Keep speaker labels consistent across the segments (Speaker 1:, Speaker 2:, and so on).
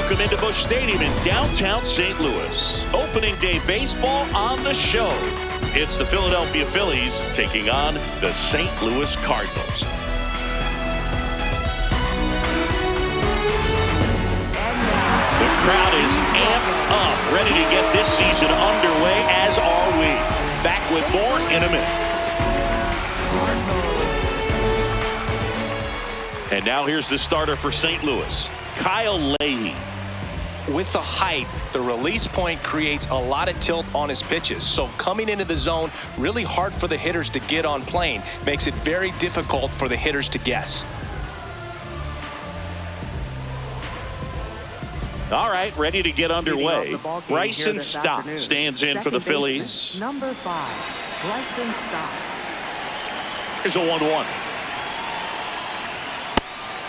Speaker 1: Welcome into Busch Stadium in downtown St. Louis. Opening day baseball on the show. It's the Philadelphia Phillies taking on the St. Louis Cardinals. The crowd is amped up, ready to get this season underway, as are we. Back with more in a minute. And now here's the starter for St. Louis, Kyle Leahy.
Speaker 2: With the height, the release point creates a lot of tilt on his pitches. So coming into the zone, really hard for the hitters to get on plane. Makes it very difficult for the hitters to guess.
Speaker 1: All right, ready to get underway. Bryson Stott stands in for the Phillies.
Speaker 3: Number 5, Bryson Stott.
Speaker 1: Here's a 1-1.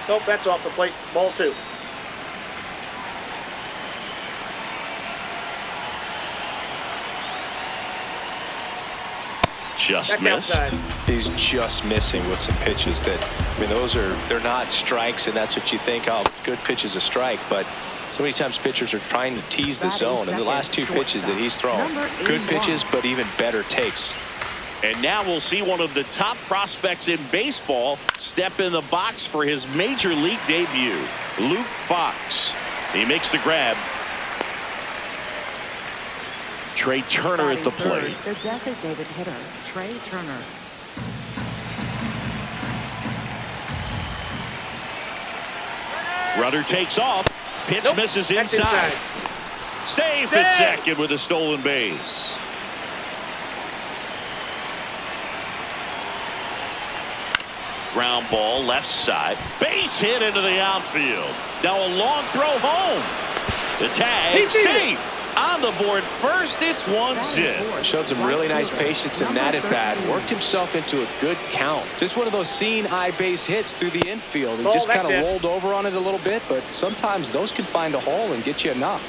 Speaker 4: Nope, that's off the plate. Ball 2.
Speaker 1: Just missed.
Speaker 2: He's just missing with some pitches that, I mean, they're not strikes, and that's what you think, oh, good pitch is a strike, but so many times pitchers are trying to tease the zone, and the last 2 pitches that he's thrown, good pitches, but even better takes.
Speaker 1: And now we'll see one of the top prospects in baseball step in the box for his major league debut, Luke Fox. He makes the grab. Trey Turner at the plate.
Speaker 3: The designated hitter, Trey Turner.
Speaker 1: Runner takes off. Pitch misses inside. Safe at second with a stolen base. Ground ball left side. Base hit into the outfield. Now a long throw home. The tag safe. On the board first, it's 1-0.
Speaker 2: Showed some really nice patience in that at bat. Worked himself into a good count. Just one of those seeing eye base hits through the infield. He just kind of rolled over on it a little bit, but sometimes those can find a hole and get you a knock.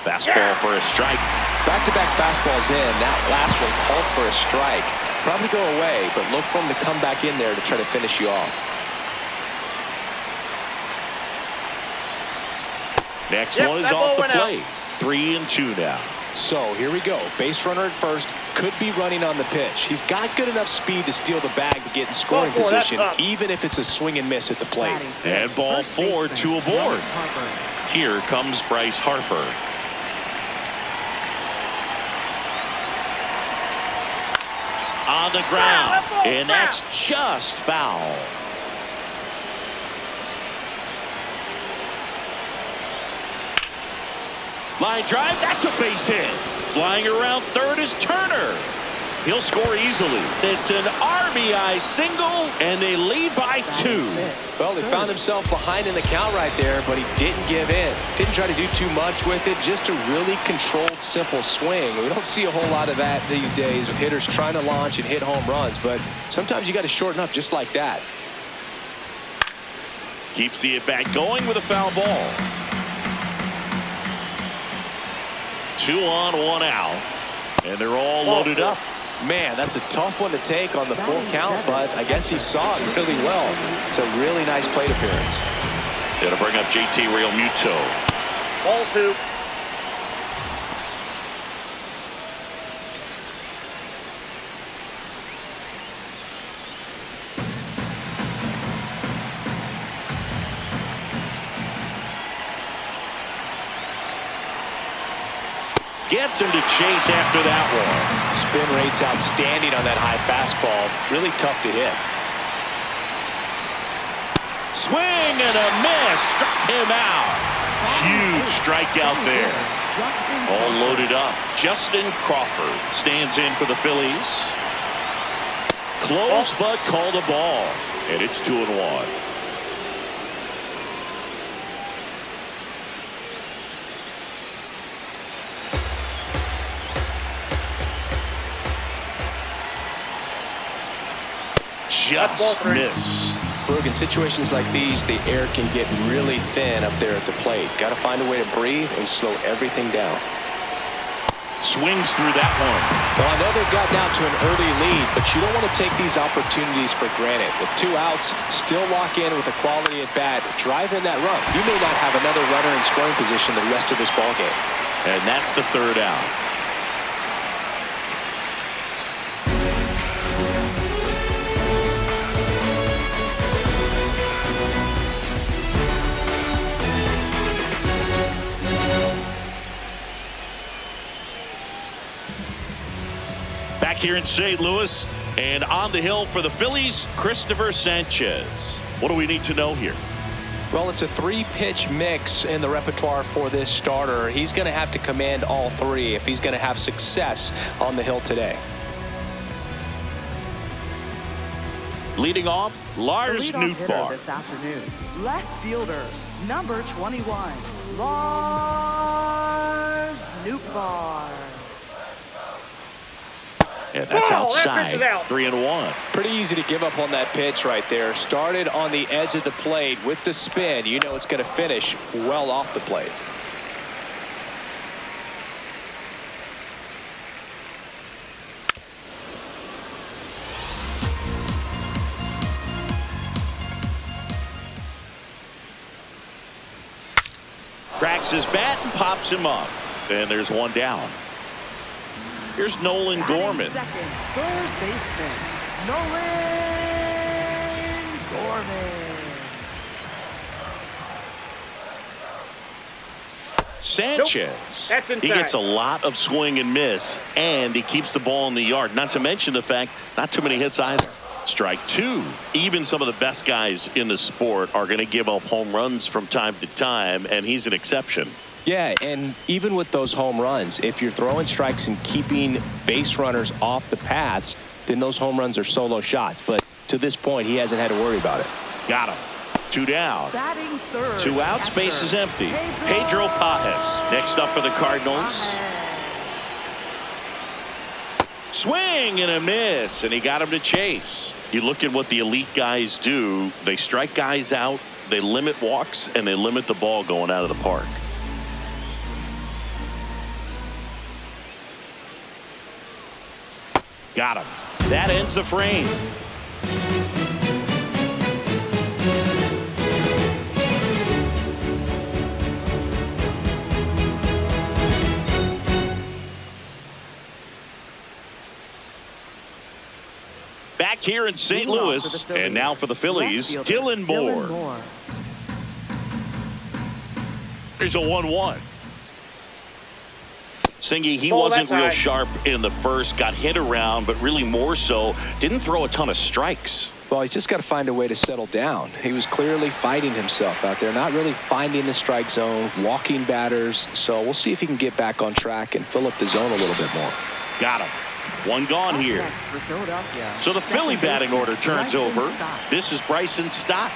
Speaker 1: Fastball for a strike.
Speaker 2: Back-to-back fastballs in. That last one called for a strike. Probably go away, but look for him to come back in there to try to finish you off.
Speaker 1: Next one is off the plate. 3-2 now.
Speaker 2: So here we go. Base runner at first. Could be running on the pitch. He's got good enough speed to steal the bag to get in scoring position, even if it's a swing and miss at the plate.
Speaker 1: And ball 4, 2 aboard. Here comes Bryce Harper. On the ground, and that's just foul. Line drive, that's a base hit. Flying around third is Turner. He'll score easily. It's an RBI single, and they lead by 2.
Speaker 2: Well, he found himself behind in the count right there, but he didn't give in. Didn't try to do too much with it. Just a really controlled, simple swing. We don't see a whole lot of that these days with hitters trying to launch and hit home runs, but sometimes you got to shorten up just like that.
Speaker 1: Keeps the at-bat going with a foul ball. 2 on, 1 out, and they're all loaded up.
Speaker 2: Man, that's a tough one to take on the full count, but I guess he saw it really well. It's a really nice plate appearance.
Speaker 1: Gonna bring up JT Realmuto.
Speaker 4: Ball 2.
Speaker 1: Gets him to chase after that one.
Speaker 2: Spin rate's outstanding on that high fastball. Really tough to hit.
Speaker 1: Swing and a miss. Struck him out. Huge strikeout there. All loaded up. Justin Crawford stands in for the Phillies. Close, but called a ball. And it's 2-1. Just missed.
Speaker 2: Look, in situations like these, the air can get really thin up there at the plate. Got to find a way to breathe and slow everything down.
Speaker 1: Swings through that one.
Speaker 2: Well, I know they've gotten out to an early lead, but you don't want to take these opportunities for granted. With 2 outs, still lock in with a quality at bat, drive in that run. You may not have another runner in scoring position the rest of this ball game.
Speaker 1: And that's the 3rd out. Back here in St. Louis, and on the hill for the Phillies, Christopher Sanchez. What do we need to know here?
Speaker 2: Well, it's a 3-pitch mix in the repertoire for this starter. He's going to have to command all 3 if he's going to have success on the hill today.
Speaker 1: Leading off, Lars
Speaker 3: The leadoff hitter
Speaker 1: Nootbaar.
Speaker 3: this afternoon, left fielder, number 21, Lars Nootbaar.
Speaker 1: And that's
Speaker 4: Ball, that
Speaker 1: outside.
Speaker 4: pitch is out.
Speaker 1: 3-1.
Speaker 2: Pretty easy to give up on that pitch right there. Started on the edge of the plate with the spin. You know it's going to finish well off the plate.
Speaker 1: Cracks his bat and pops him up. And there's one down. Here's Nolan Gorman.
Speaker 3: Second, third baseman, Nolan Gorman.
Speaker 1: Sanchez.
Speaker 4: Nope. That's inside.
Speaker 1: He gets a lot of swing and miss, and he keeps the ball in the yard. Not to mention the fact, not too many hits either. Strike 2. Even some of the best guys in the sport are going to give up home runs from time to time, and he's an exception.
Speaker 2: Yeah, and even with those home runs, if you're throwing strikes and keeping base runners off the paths, then those home runs are solo shots. But to this point, he hasn't had to worry about it.
Speaker 1: Got him. 2 down.
Speaker 3: Batting third,
Speaker 1: 2 outs,
Speaker 3: catcher,
Speaker 1: base is empty. Pedro Pajes next up for the Cardinals. Swing and a miss, and he got him to chase. You look at what the elite guys do. They strike guys out, they limit walks, and they limit the ball going out of the park. Got him. That ends the frame. Back here in St. Louis, and now for the Phillies, Dylan Moore. Here's a 1-1. Singy, he wasn't real sharp in the first, got hit around, but really more so, didn't throw a ton of strikes.
Speaker 2: Well, he's just got to find a way to settle down. He was clearly fighting himself out there, not really finding the strike zone, walking batters. So we'll see if he can get back on track and fill up the zone a little bit more.
Speaker 1: Got him. 1 gone here. So the Philly batting order turns over. This is Bryson Stott.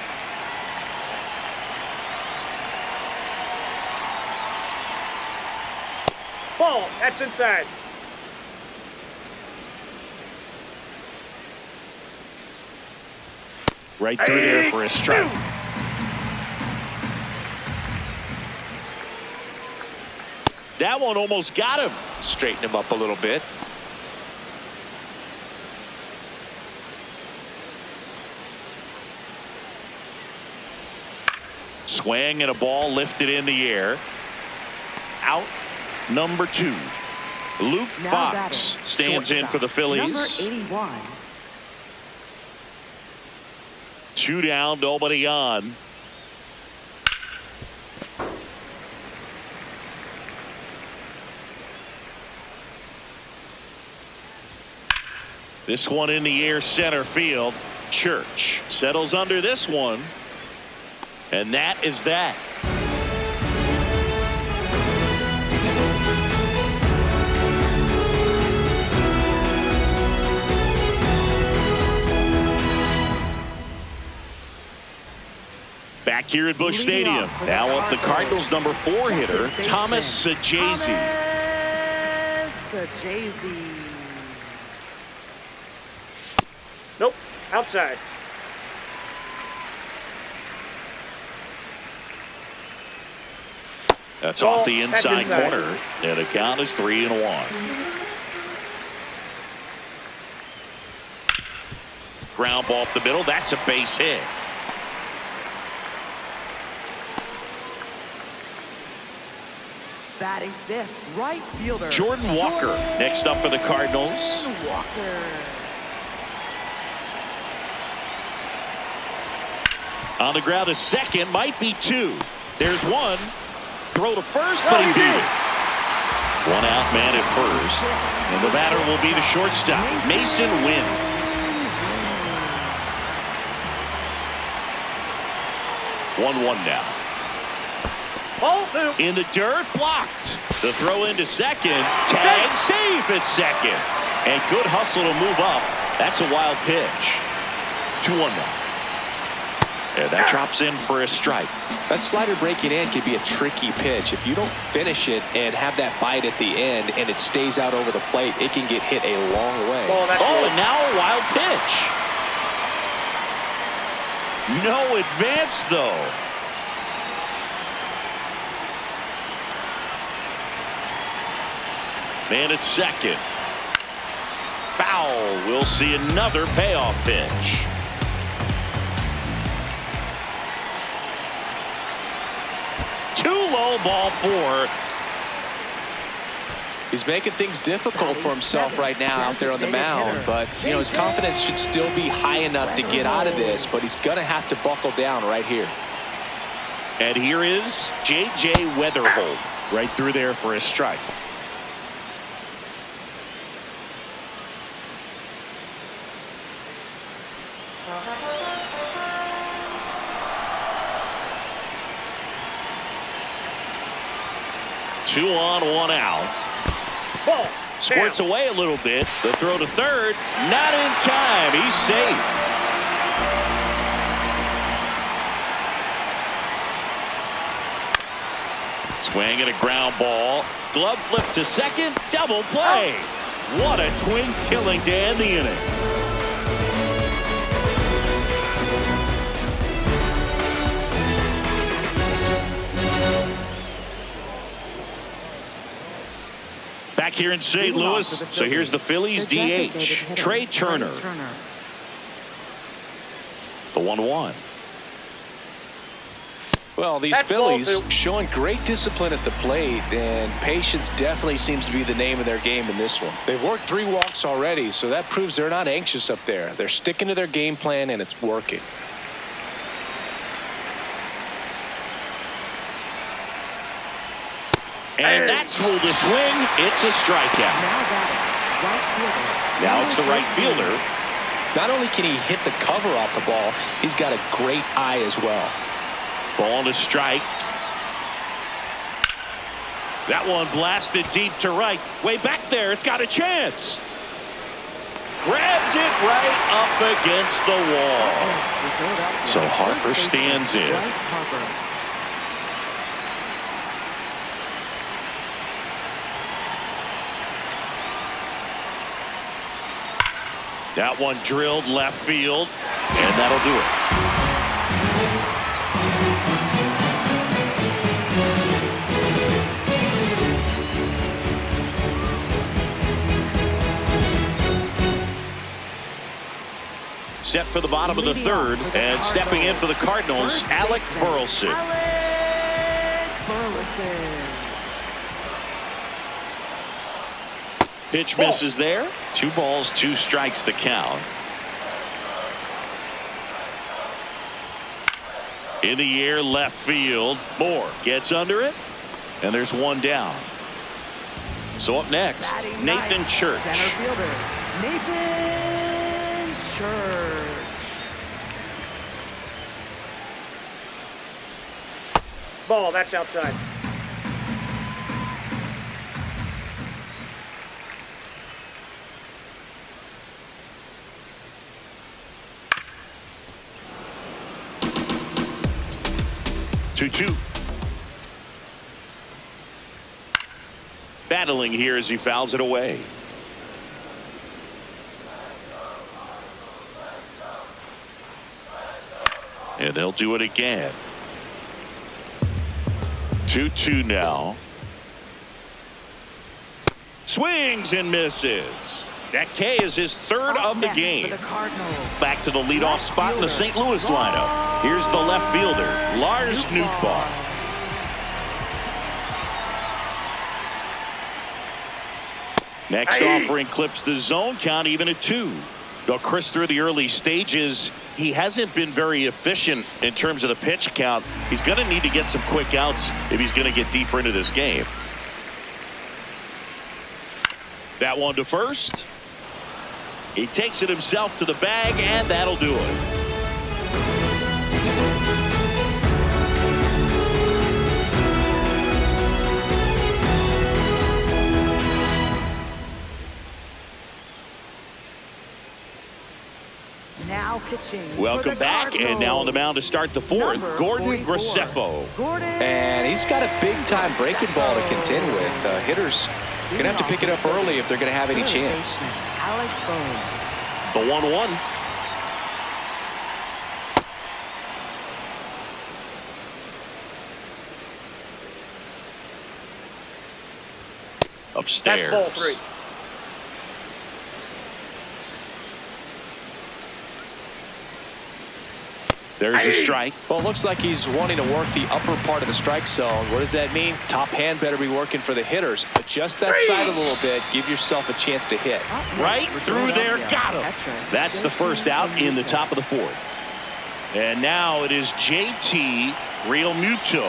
Speaker 4: Ball, that's inside.
Speaker 1: Right through there for a strike. That one almost got him.
Speaker 2: Straighten him up a little bit.
Speaker 1: Swing and a ball lifted in the air. Out number 2. Luke Fox stands in for the Phillies.
Speaker 3: Number 81.
Speaker 1: 2 down, nobody on. This one in the air, center field. Church settles under this one. And that is that. Back here at Busch Stadium. Now up the Cardinals number 4 hitter, Thomas Sajazi.
Speaker 4: Nope, outside.
Speaker 1: That's
Speaker 4: Ball,
Speaker 1: off the
Speaker 4: that's
Speaker 1: inside
Speaker 4: inside.
Speaker 1: corner, and the count is 3-1. Ground ball up the middle. That's a base hit.
Speaker 3: Batting fifth, right fielder.
Speaker 1: Jordan Walker next up for the Cardinals.
Speaker 3: Walker.
Speaker 1: On the ground, a second, might be two. There's one. Throw to first, but he beat it. One out man at first. And the batter will be the shortstop, Mason Wynn. One now.
Speaker 4: Ball two.
Speaker 1: In the dirt, blocked. The throw into second. Tag, safe at second. And good hustle to move up. That's a wild pitch. 2-1 now. And that drops in for a strike.
Speaker 2: That slider breaking in can be a tricky pitch. If you don't finish it and have that bite at the end and it stays out over the plate, it can get hit a long way.
Speaker 4: Ball, that's
Speaker 1: Oh,
Speaker 4: good.
Speaker 1: and now a wild pitch. No advance, though. Man at second. Foul. We'll see another payoff pitch. Too low, ball four.
Speaker 2: He's making things difficult for himself right now out there on the mound, but you know his confidence should still be high enough to get out of this, but he's gonna have to buckle down right here.
Speaker 1: And here is J.J. Weatherhold right through there for a strike. Two on, one out.
Speaker 4: Ball.
Speaker 1: Squirts
Speaker 4: down.
Speaker 1: away a little bit. The throw to third. Not in time. He's safe. Swing and a ground ball. Glove flip to second. Double play. What a twin killing to end the inning. Back here in St. Louis, so here's the Phillies DH, Trey Turner. The 1-1.
Speaker 2: Well, these
Speaker 4: That's ball
Speaker 2: Phillies
Speaker 4: two.
Speaker 2: showing great discipline at the plate, and patience definitely seems to be the name of their game in this one. They've worked 3 walks already, so that proves they're not anxious up there. They're sticking to their game plan, and it's working.
Speaker 1: And that's ruled a swing. It's a strikeout. Now it's the right fielder.
Speaker 2: Not only can he hit the cover off the ball, he's got a great eye as well.
Speaker 1: Ball to strike. That one blasted deep to right. Way back there. It's got a chance. Grabs it right up against the wall. So Harper stands in. That one drilled left field, and that'll do it. Set for the bottom of the third, and stepping in for the Cardinals, Alec Burleson. Pitch misses there. 2 balls, 2 strikes the count. In the air, left field. Moore gets under it, and there's one down. So up next, Nathan Church.
Speaker 3: Center fielder, Nathan Church.
Speaker 4: Ball, that's outside.
Speaker 1: 2-2. Battling here as he fouls it away. And they'll do it again. 2-2 now. Swings and misses. That K is his third of the game. Back to the leadoff spot in the St. Louis lineup. Here's the left fielder, Lars Nootbaar. Next offering clips the zone count even at 2. Though Chris, through the early stages, he hasn't been very efficient in terms of the pitch count. He's going to need to get some quick outs if he's going to get deeper into this game. That one to first. He takes it himself to the bag, and that'll do it.
Speaker 3: Now pitching.
Speaker 1: Welcome back, and now on the mound to start the fourth, Gordon Graceffo.
Speaker 2: And he's got a big-time breaking ball to contend with. Hitters going to have to pick it up early if they're going to have any chance.
Speaker 1: The 1-1. Upstairs.
Speaker 4: That's ball 3.
Speaker 1: There's a strike.
Speaker 2: Well, it looks like he's wanting to work the upper part of the strike zone. What does that mean? Top hand better be working for the hitters. Adjust that side a little bit. Give yourself a chance to hit.
Speaker 1: Right through there. Got him. That's the first out in the top of the fourth. And now it is JT Realmuto.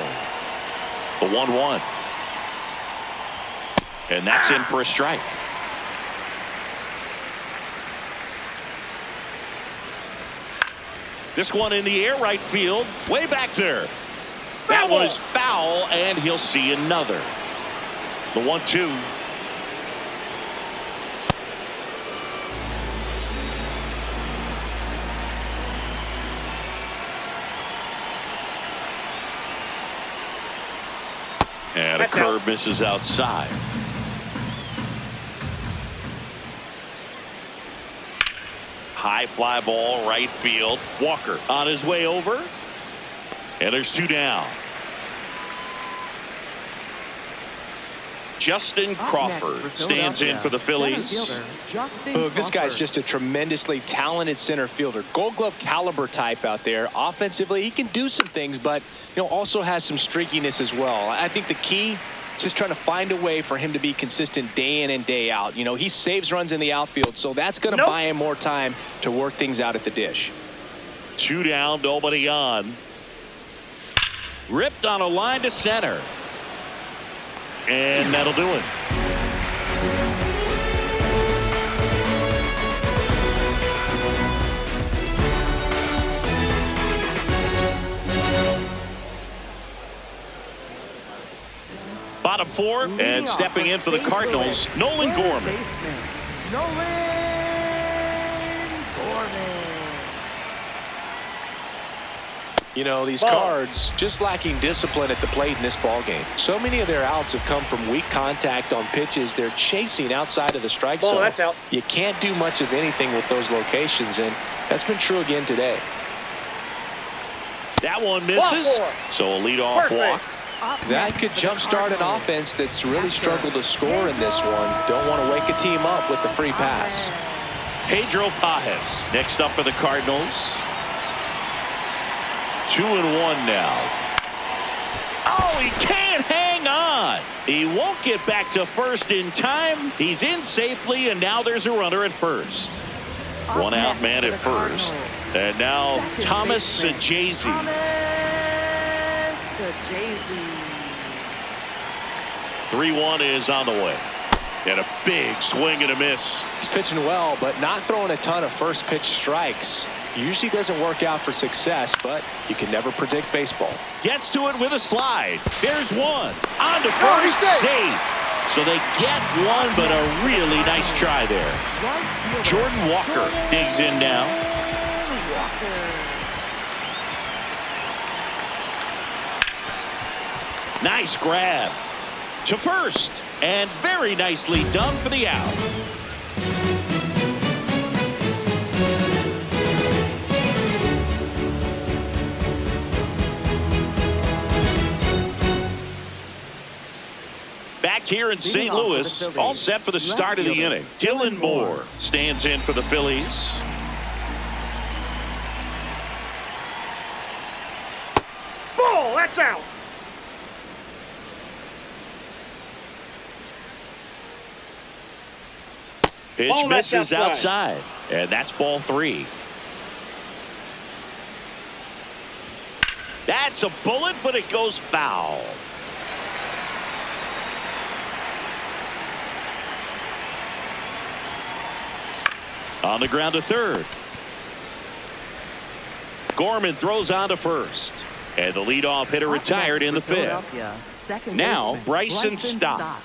Speaker 1: The 1-1. And that's in for a strike. This one in the air right field, way back there. That one is foul, and he'll see another. The 1-2. And a curve misses outside. High fly ball, right field. Walker on his way over. And there's 2 down. Justin Crawford stands in for the Phillies.
Speaker 2: Boog, this guy's just a tremendously talented center fielder. Gold Glove caliber type out there. Offensively, he can do some things, but also has some streakiness as well. I think the key is just trying to find a way for him to be consistent day in and day out. He saves runs in the outfield, so that's going to buy him more time to work things out at the dish.
Speaker 1: 2 down, nobody on. Ripped on a line to center. And that'll do it. Bottom 4, and stepping in for the Cardinals, Nolan Gorman.
Speaker 2: These Cards just lacking discipline at the plate in this ball game. So many of their outs have come from weak contact on pitches they're chasing outside of the strike zone.
Speaker 4: That's out.
Speaker 2: You can't do much of anything with those locations, and that's been true again today.
Speaker 1: That one misses, so a leadoff walk.
Speaker 2: That could jumpstart an offense that's really struggled to score in this one. Don't want to wake a team up with the free pass.
Speaker 1: Pedro Pages next up for the Cardinals. 2-1 now. Oh, he can't hang on. He won't get back to first in time. He's in safely, and now there's a runner at first. 1 out man at first. And now Thomas Sajazi. 3-1 is on the way. And a big swing and a miss.
Speaker 2: He's pitching well, but not throwing a ton of first pitch strikes. Usually doesn't work out for success, but you can never predict baseball.
Speaker 1: Gets to it with a slide. There's one. On to first, safe. So they get one, but a really nice try there. Jordan Walker digs in now. Nice grab to first, and very nicely done for the out. here in St. Louis, all set for the start of the inning. Dylan Moore stands in for the Phillies.
Speaker 4: Ball, that's out.
Speaker 1: Pitch misses outside. And that's ball 3. That's a bullet, but it goes foul. On the ground to third. Gorman throws on to first. And the leadoff hitter retired in the 5th. Now Bryson Stott.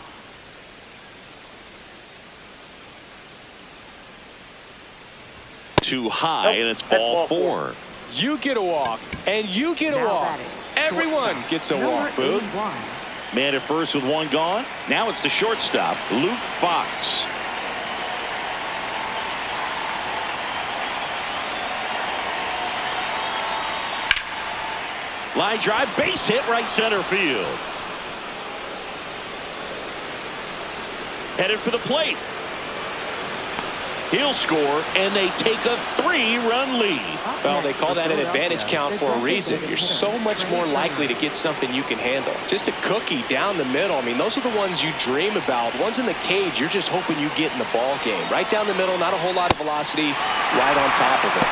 Speaker 1: Too high, and it's ball 4.
Speaker 2: You get a walk, and you get a walk. Everyone gets a walk, Boog.
Speaker 1: Man at first with 1 gone. Now it's the shortstop, Luke Fox. Line drive, base hit, right center field. Headed for the plate. He'll score, and they take a 3-run lead.
Speaker 2: Well, they call that an advantage count for a reason. You're so much more likely to get something you can handle. Just a cookie down the middle. I mean, those are the ones you dream about. Ones in the cage, you're just hoping you get in the ball game. Right down the middle, not a whole lot of velocity, right on top of it.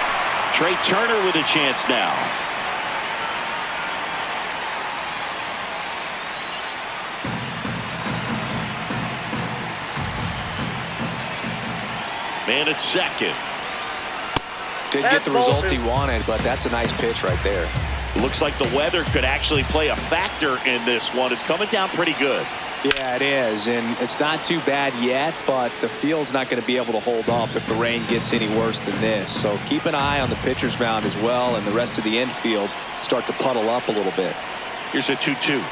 Speaker 1: Trey Turner with a chance now. Man at second.
Speaker 2: Didn't get the result he wanted, but that's a nice pitch right there.
Speaker 1: Looks like the weather could actually play a factor in this one. It's coming down pretty good.
Speaker 2: Yeah, it is, and it's not too bad yet, but the field's not going to be able to hold up if the rain gets any worse than this. So keep an eye on the pitcher's mound as well, and the rest of the infield start to puddle up a little bit.
Speaker 1: Here's a 2-2.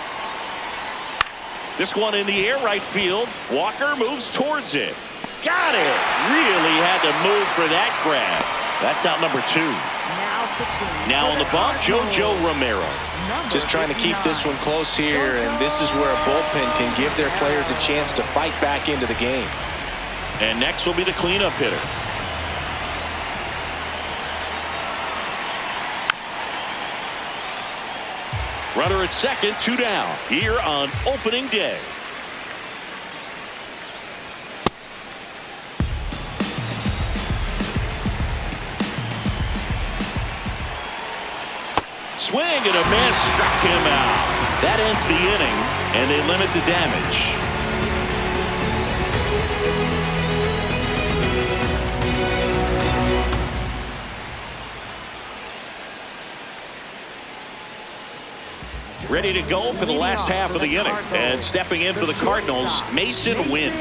Speaker 1: This one in the air, right field. Walker moves towards it. Got it. Really had to move for that grab. That's out number 2. Now on the bump, JoJo Romero.
Speaker 2: Just trying to keep this one close here, and this is where a bullpen can give their players a chance to fight back into the game.
Speaker 1: And next will be the cleanup hitter. Runner at second, 2 down here on opening day. Swing and a miss, struck him out. That ends the inning, and they limit the damage. Ready to go for the last half of the inning. And stepping in for the Cardinals, Mason Wynn.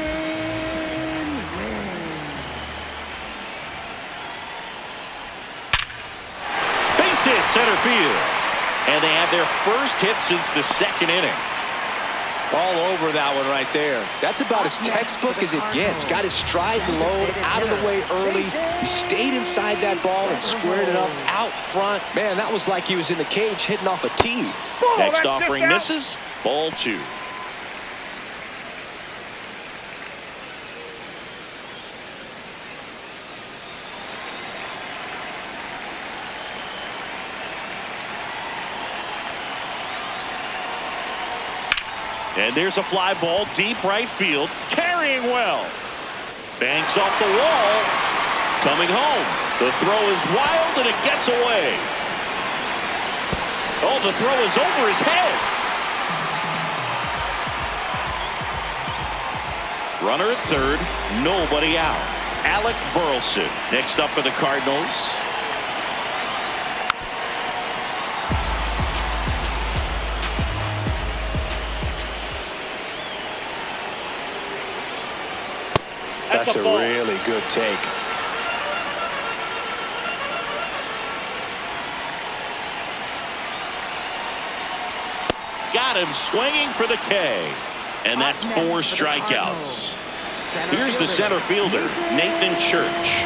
Speaker 1: Base hit center field. And they have their first hit since the 2nd inning.
Speaker 2: All over that one right there. That's about as textbook as it gets. Got his stride low, out of the way early. He stayed inside that ball and squared it up out front. Man, that was like he was in the cage hitting off a tee.
Speaker 1: Next offering misses. Ball 2. And there's a fly ball deep right field. Carrying well. Banks off the wall. Coming home. The throw is wild and it gets away. Oh, the throw is over his head. Runner at third. Nobody out. Alec Burleson next up for the Cardinals.
Speaker 2: That's a really good take.
Speaker 1: Got him swinging for the K. And that's 4 strikeouts. Here's the center fielder, Nathan Church.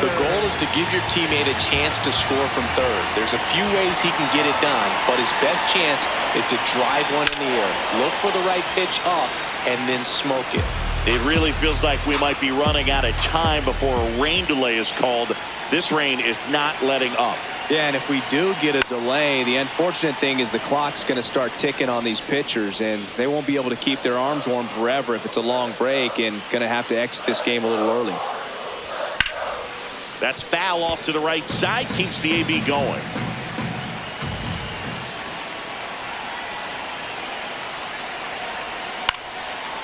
Speaker 2: The goal is to give your teammate a chance to score from third. There's a few ways he can get it done, but his best chance is to drive one in the air. Look for the right pitch up and then smoke it.
Speaker 1: It really feels like we might be running out of time before a rain delay is called. This rain is not letting up.
Speaker 2: Yeah, and if we do get a delay, the unfortunate thing is the clock's going to start ticking on these pitchers, and they won't be able to keep their arms warm forever if it's a long break, and going to have to exit this game a little early.
Speaker 1: That's foul off to the right side, keeps the AB going.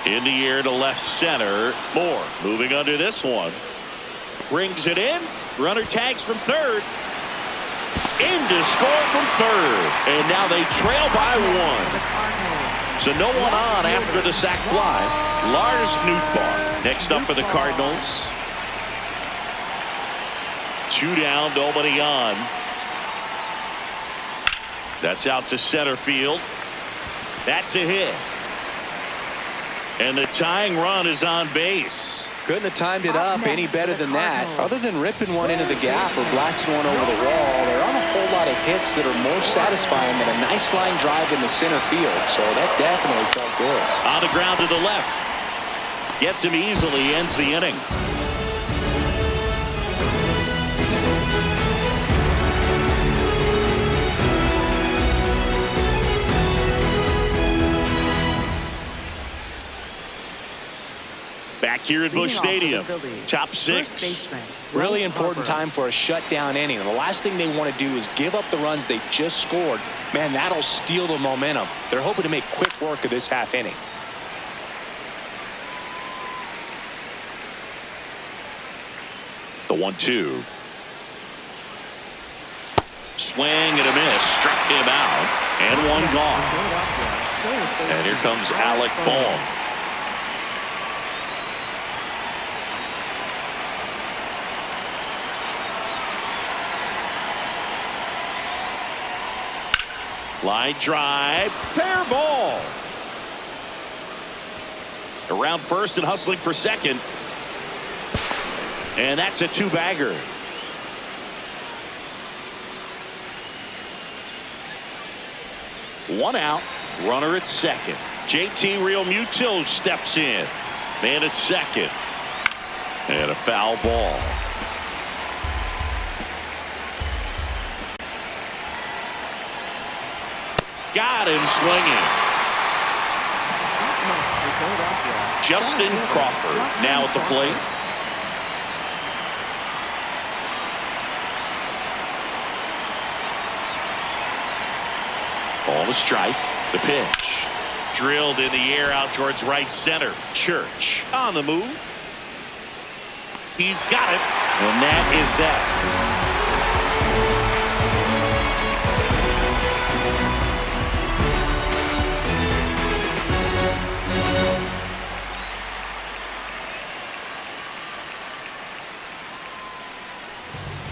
Speaker 1: In the air to left center. Moore moving under this one. Brings it in. Runner tags from third. In to score from third. And now they trail by one. So no one on after the sac fly. Lars Nootbaar next up for the Cardinals. 2 down, nobody on. That's out to center field. That's a hit. And the tying run is on base.
Speaker 2: Couldn't have timed it up any better than that. Other than ripping one into the gap or blasting one over the wall, there aren't a whole lot of hits that are more satisfying than a nice line drive in the center field. So that definitely felt good.
Speaker 1: On the ground to the left. Gets him easily, ends the inning. Back here at Busch Stadium, top 6.
Speaker 2: Really important time for a shutdown inning. The last thing they want to do is give up the runs they just scored. Man, that'll steal the momentum. They're hoping to make quick work of this half inning.
Speaker 1: The 1-2. Swing and a miss. Struck him out. And one gone. And here comes Alec Bohm. Line drive, fair ball. Around first and hustling for second. And that's a 2-bagger. One out, runner at second. JT Realmuto steps in. Man at second. And a foul ball. Got him swinging. Justin Crawford now at the plate. Ball to strike. The pitch. Drilled in the air out towards right center. Church on the move. He's got it. And that is that.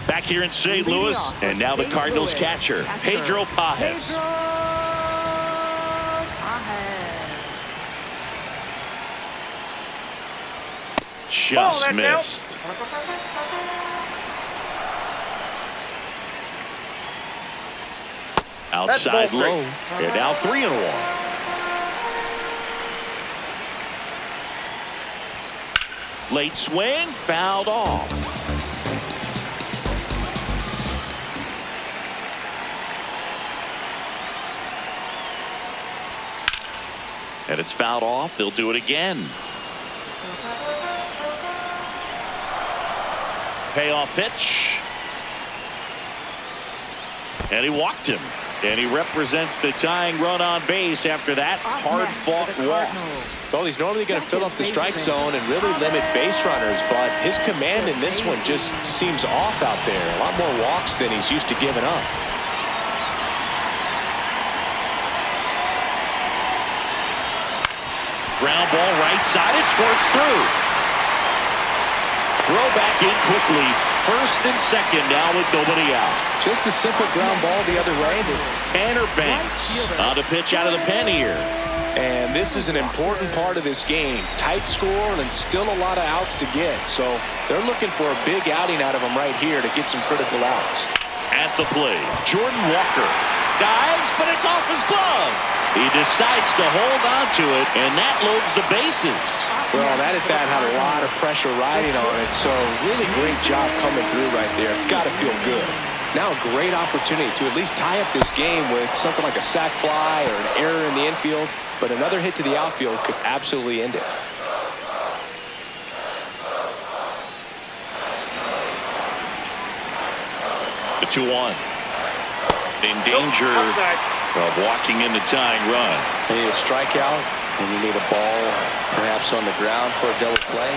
Speaker 1: Back here in St. Louis, and now the Cardinals catcher, Pedro Pajes. Just missed. Outside low, and now 3-1. Late swing, fouled off. And it's fouled off. They'll do it again. Payoff pitch. And he walked him. And he represents the tying run on base after that hard-fought walk.
Speaker 2: Well, he's normally going to fill up the strike zone and really limit base runners, but his command in this one just seems off out there. A lot more walks than he's used to giving up.
Speaker 1: Ground ball right side. It squirts through. Throw back in quickly. First and second now with nobody out.
Speaker 2: Just a simple ground ball the other way.
Speaker 1: Tanner Banks on the pitch out of the pen here.
Speaker 2: And this is an important part of this game. Tight score and still a lot of outs to get. So they're looking for a big outing out of him right here to get some critical outs.
Speaker 1: At the plate, Jordan Walker dives, but it's off his glove. He decides to hold on to it, and that loads the bases.
Speaker 2: Well, that at bat had a lot of pressure riding on it, so really great job coming through right there. It's got to feel good. Now a great opportunity to at least tie up this game with something like a sac fly or an error in the infield, but another hit to the outfield could absolutely end it.
Speaker 1: The 2-1. In danger of walking in the tying run.
Speaker 2: You need a strikeout, and you need a ball perhaps on the ground for a double play.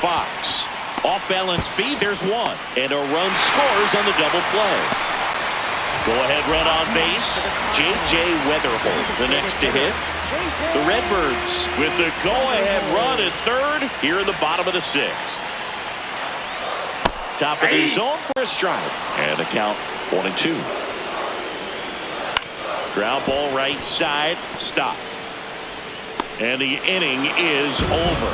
Speaker 1: Fox. Off-balance speed. There's one. And a run scores on the double play. Go-ahead run on base. J.J. Weatherholt, the next to hit. The Redbirds with the go-ahead run at third here in the bottom of the sixth. Top of the zone for a strike. And the count 1-2. Ground ball right side. Stop. And the inning is over.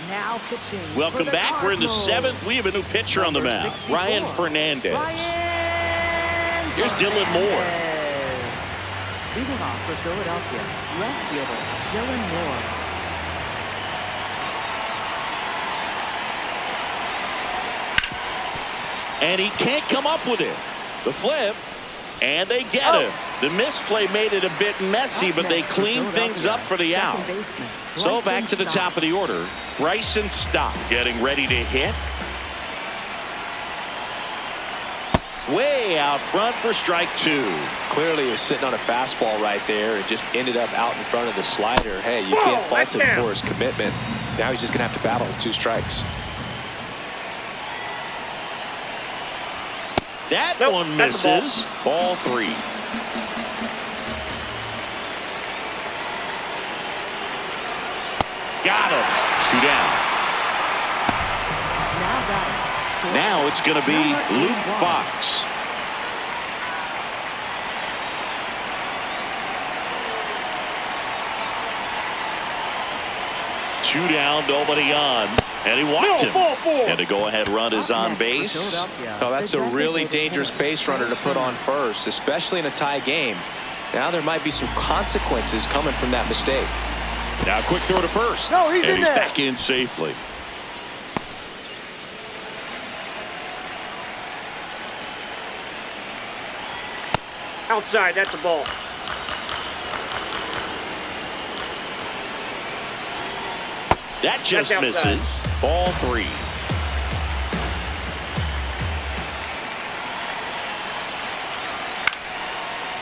Speaker 3: Now pitching.
Speaker 1: Welcome back. We're in the seventh. We have a new pitcher on the mound. Ryan Fernandez. Here's Dylan Moore.
Speaker 3: Leading off for Philadelphia, left fielder Dylan Moore.
Speaker 1: And he can't come up with it. The flip, and they get him. The misplay made it a bit messy, but they cleaned things up for the out. So back to the top of the order. Bryson Stott getting ready to hit. Way out front for strike two.
Speaker 2: Clearly he was sitting on a fastball right there. It just ended up out in front of the slider. Hey, you can't fault him for his commitment. Now he's just going to have to battle with 2 strikes.
Speaker 1: That one misses. Ball 3. Got him. 2 down. Now it's going to be Luke Fox. Two down, nobody on. And he walked him. And a go-ahead run is on base.
Speaker 2: Oh, that's a really dangerous base runner to put on first, especially in a tie game. Now there might be some consequences coming from that mistake.
Speaker 1: Now quick throw to first.
Speaker 4: No, he's
Speaker 1: and he's back in safely.
Speaker 4: Outside, that's a ball.
Speaker 1: That just misses. Ball 3.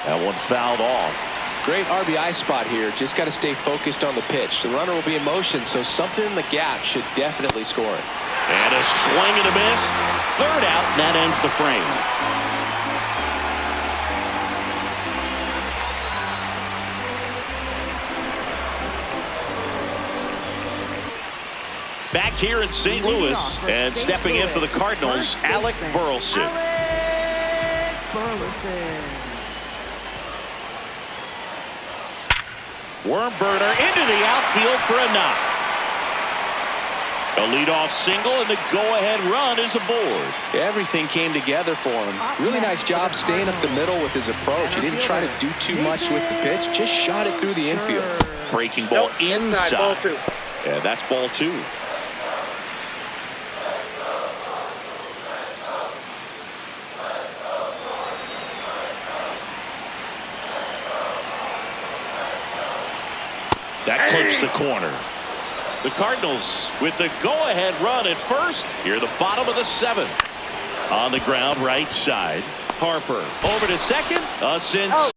Speaker 1: That one fouled off.
Speaker 2: Great RBI spot here. Just got to stay focused on the pitch. The runner will be in motion, so something in the gap should definitely score it.
Speaker 1: And a swing and a miss. Third out, and that ends the frame. Back here in St. Louis, and stepping in for the Cardinals, Alec Burleson. Worm burner into the outfield for a knock. A leadoff single, and the go-ahead run is aboard.
Speaker 2: Everything came together for him. Really nice job staying up the middle with his approach. He didn't try to do too much with the pitch, just shot it through the infield.
Speaker 1: Breaking ball inside.
Speaker 4: Ball 2.
Speaker 1: Yeah, that's ball 2. That clips the corner. The Cardinals with the go-ahead run at first. Here the bottom of the 7th. On the ground right side. Harper over to second. A